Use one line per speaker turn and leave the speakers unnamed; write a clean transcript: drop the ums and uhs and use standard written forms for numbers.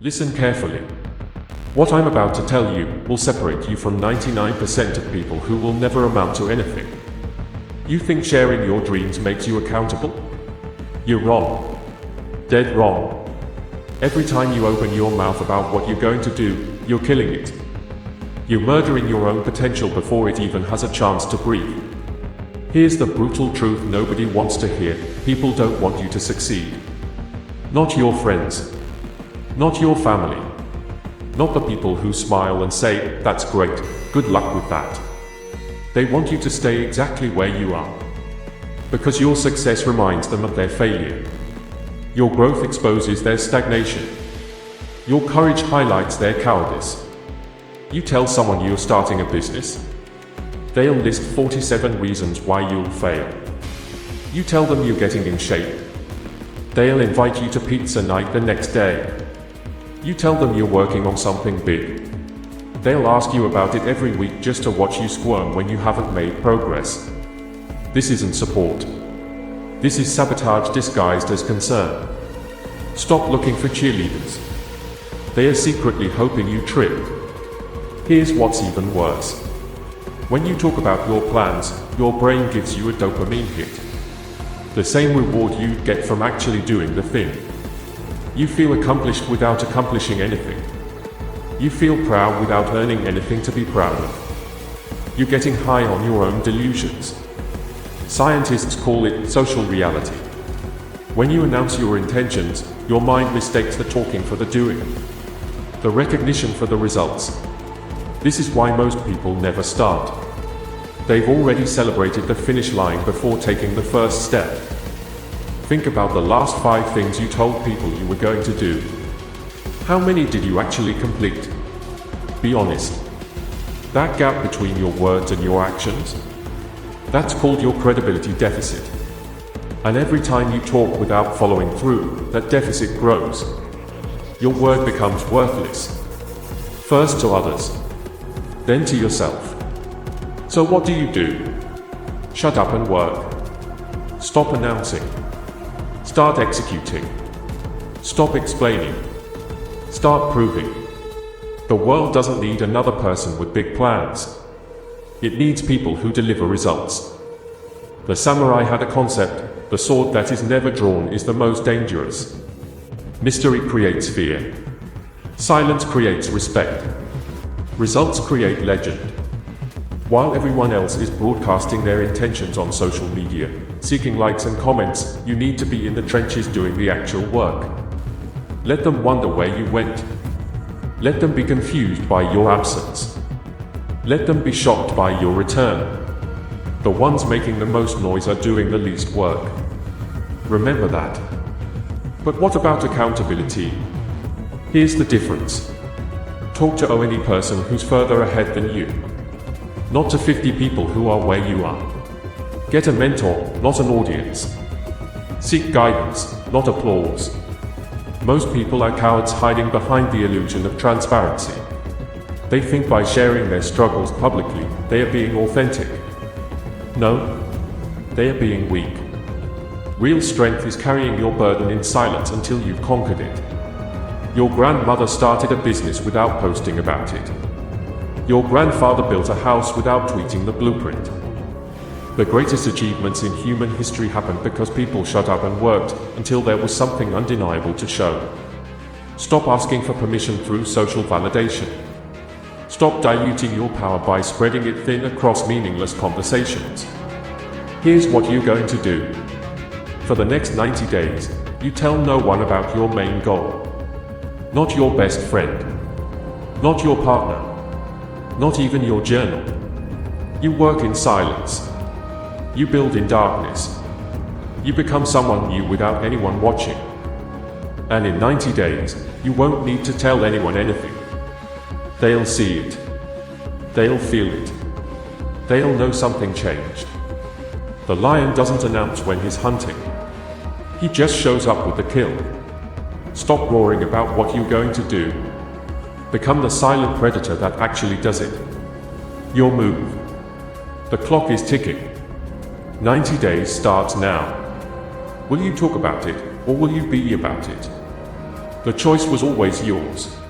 Listen carefully. What I'm about to tell you will separate you from 99% of people who will never amount to anything. You think sharing your dreams makes you accountable? You're wrong. Dead wrong. Every time you open your mouth about what you're going to do, you're killing it. You're murdering your own potential before it even has a chance to breathe. Here's the brutal truth nobody wants to hear: people don't want you to succeed. Not your friends. Not your family. Not the people who smile and say, "That's great, good luck with that." They want you to stay exactly where you are. Because your success reminds them of their failure. Your growth exposes their stagnation. Your courage highlights their cowardice. You tell someone you're starting a business, they'll list 47 reasons why you'll fail. You tell them you're getting in shape, they'll invite you to pizza night the next day. You tell them you're working on something big, they'll ask you about it every week just to watch you squirm when you haven't made progress. This isn't support. This is sabotage disguised as concern. Stop looking for cheerleaders. They are secretly hoping you trip. Here's what's even worse. When you talk about your plans, your brain gives you a dopamine hit. The same reward you'd get from actually doing the thing. You feel accomplished without accomplishing anything. You feel proud without earning anything to be proud of. You're getting high on your own delusions. Scientists call it social reality. When you announce your intentions, your mind mistakes the talking for the doing, the recognition for the results. This is why most people never start. They've already celebrated the finish line before taking the first step. Think about the last 5 things you told people you were going to do. How many did you actually complete? Be honest. That gap between your words and your actions? That's called your credibility deficit. And every time you talk without following through, that deficit grows. Your word becomes worthless. First to others, then to yourself. So what do? Shut up and work. Stop announcing. Start executing. Stop explaining. Start proving. The world doesn't need another person with big plans. It needs people who deliver results. The samurai had a concept: the sword that is never drawn is the most dangerous. Mystery creates fear. Silence creates respect. Results create legend. While everyone else is broadcasting their intentions on social media, seeking likes and comments, you need to be in the trenches doing the actual work. Let them wonder where you went. Let them be confused by your absence. Let them be shocked by your return. The ones making the most noise are doing the least work. Remember that. But what about accountability? Here's the difference. Talk to any person who's further ahead than you. Not to 50 people who are where you are. Get a mentor, not an audience. Seek guidance, not applause. Most people are cowards hiding behind the illusion of transparency. They think by sharing their struggles publicly, they are being authentic. No, they are being weak. Real strength is carrying your burden in silence until you've conquered it. Your grandmother started a business without posting about it. Your grandfather built a house without tweeting the blueprint. The greatest achievements in human history happened because people shut up and worked until there was something undeniable to show. Stop asking for permission through social validation. Stop diluting your power by spreading it thin across meaningless conversations. Here's what you're going to do. For the next 90 days, you tell no one about your main goal. Not your best friend. Not your partner. Not even your journal. You work in silence. You build in darkness. You become someone new without anyone watching. And in 90 days, you won't need to tell anyone anything. They'll see it. They'll feel it. They'll know something changed. The lion doesn't announce when he's hunting. He just shows up with the kill. Stop roaring about what you're going to do. Become the silent predator that actually does it. Your move. The clock is ticking. 90 days starts now. Will you talk about it, or will you be about it? The choice was always yours.